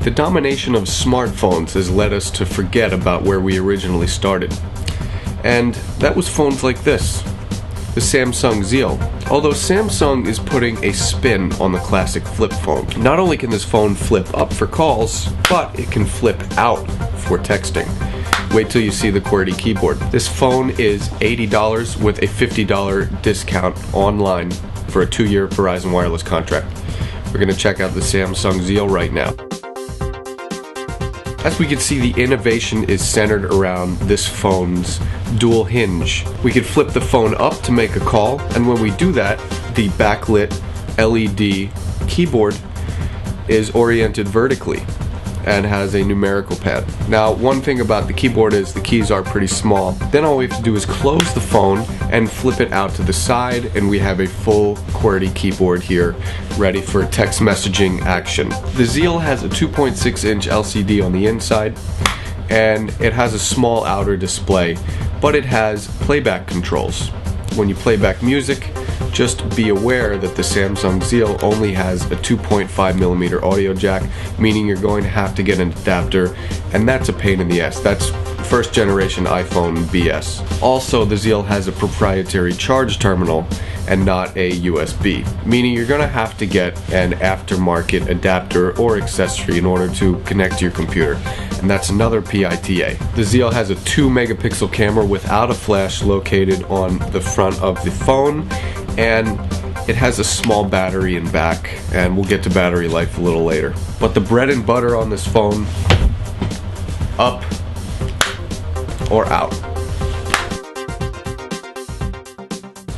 The domination of smartphones has led us to forget about where we originally started. And that was phones like this, the Samsung Zeal. Although Samsung is putting a spin on the classic flip phone. Not only can this phone flip up for calls, but it can flip out for texting. Wait till you see the QWERTY keyboard. This phone is $80 with a $50 discount online for a 2-year Verizon Wireless contract. We're going to check out the Samsung Zeal right now. As we can see, the innovation is centered around this phone's dual hinge. We could flip the phone up to make a call, and when we do that, the backlit LED keyboard is oriented vertically and has a numerical pad. Now, one thing about the keyboard is the keys are pretty small. Then all we have to do is close the phone and flip it out to the side, and we have a full QWERTY keyboard here ready for text messaging action. The Zeal has a 2.6-inch LCD on the inside, and it has a small outer display, but it has playback controls. When you play back music, just be aware that the Samsung Zeal only has a 2.5mm audio jack, meaning you're going to have to get an adapter, and that's a pain in the ass. That's first generation iPhone BS. Also, the Zeal has a proprietary charge terminal and not a USB, meaning you're going to have to get an aftermarket adapter or accessory in order to connect to your computer, and that's another PITA. The Zeal has a 2-megapixel camera without a flash located on the front of the phone, and it has a small battery in back, and we'll get to battery life a little later. But the bread and butter on this phone, up or out.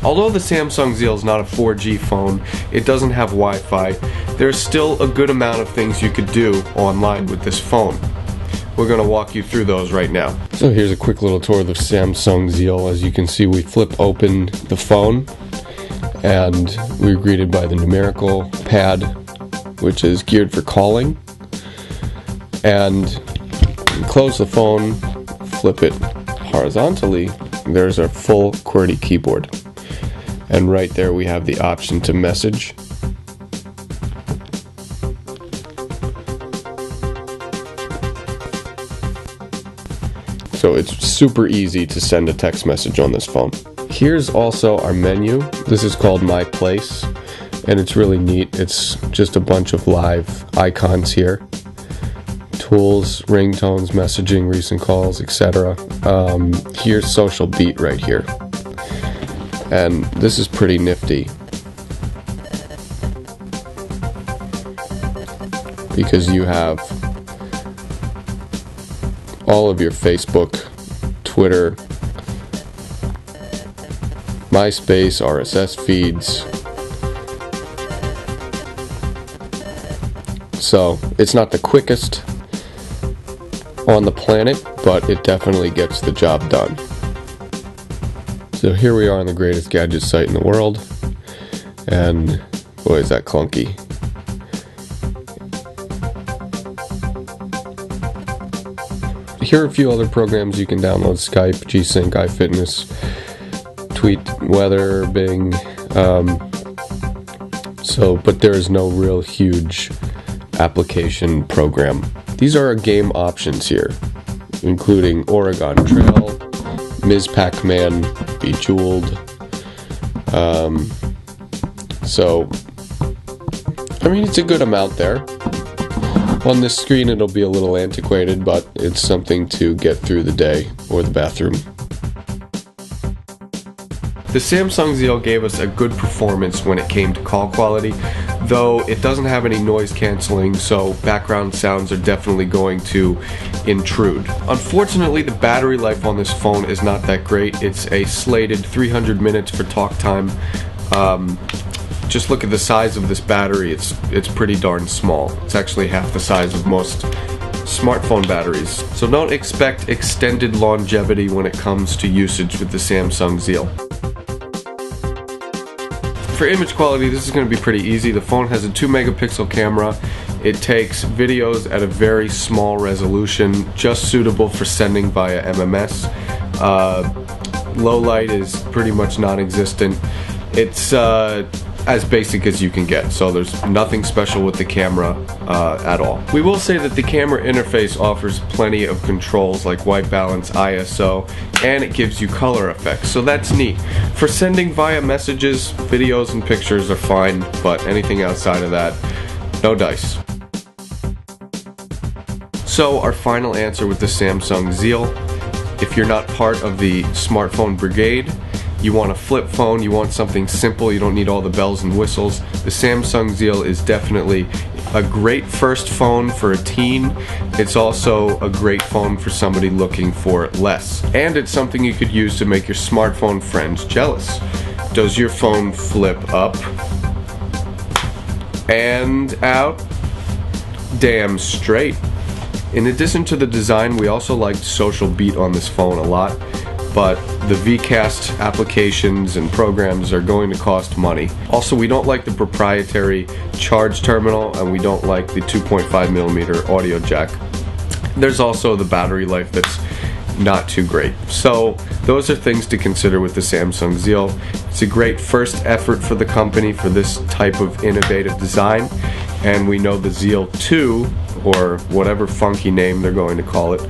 Although the Samsung Zeal is not a 4G phone, it doesn't have Wi-Fi, there's still a good amount of things you could do online with this phone. We're going to walk you through those right now. So here's a quick little tour of the Samsung Zeal. As you can see, we flip open the phone, and we're greeted by the numerical pad, which is geared for calling. And close the phone, flip it horizontally, there's our full QWERTY keyboard. And right there we have the option to message. So it's super easy to send a text message on this phone. Here's also our menu. This is called My Place, and it's really neat. It's just a bunch of live icons here. Tools, ringtones, messaging, recent calls, etc. Here's Social Beat right here. And this is pretty nifty, because you have all of your Facebook, Twitter, MySpace, RSS feeds. So it's not the quickest on the planet, but it definitely gets the job done. So here we are on the greatest gadget site in the world, and boy is that clunky. Here are a few other programs you can download: Skype, G-Sync, iFitness, Tweet, Weather, Bing. But there is no real huge application program. These are our game options here, including Oregon Trail, Ms. Pac-Man, Bejeweled. I mean, it's a good amount there. On this screen it'll be a little antiquated, but it's something to get through the day or the bathroom. The Samsung Zeal gave us a good performance when it came to call quality, though it doesn't have any noise cancelling, so background sounds are definitely going to intrude. Unfortunately, the battery life on this phone is not that great. It's a slated 300 minutes for talk time. Just look at the size of this battery. It's pretty darn small. It's actually half the size of most smartphone batteries. So don't expect extended longevity when it comes to usage with the Samsung Zeal. For image quality, this is going to be pretty easy. The phone has a 2-megapixel camera. It takes videos at a very small resolution, just suitable for sending via MMS. Low light is pretty much non-existent. It's as basic as you can get, so there's nothing special with the camera at all. We will say that the camera interface offers plenty of controls like white balance, ISO, and it gives you color effects, so that's neat. For sending via messages, videos and pictures are fine, but anything outside of that, no dice. So our final answer with the Samsung Zeal: if you're not part of the smartphone brigade, you want a flip phone, you want something simple, you don't need all the bells and whistles, the Samsung Zeal is definitely a great first phone for a teen. It's also a great phone for somebody looking for less. And it's something you could use to make your smartphone friends jealous. Does your phone flip up and out? Damn straight. In addition to the design, we also liked social beat on this phone a lot, but the VCast applications and programs are going to cost money. Also, we don't like the proprietary charge terminal, and we don't like the 2.5mm audio jack. There's also the battery life that's not too great. So those are things to consider with the Samsung Zeal. It's a great first effort for the company for this type of innovative design, and we know the Zeal 2, or whatever funky name they're going to call it,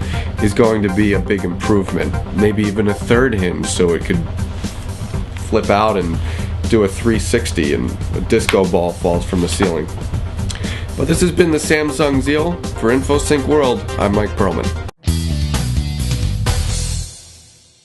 is going to be a big improvement. Maybe even a third hinge so it could flip out and do a 360 and a disco ball falls from the ceiling. But this has been the Samsung Zeal. For InfoSync World, I'm Mike Perlman.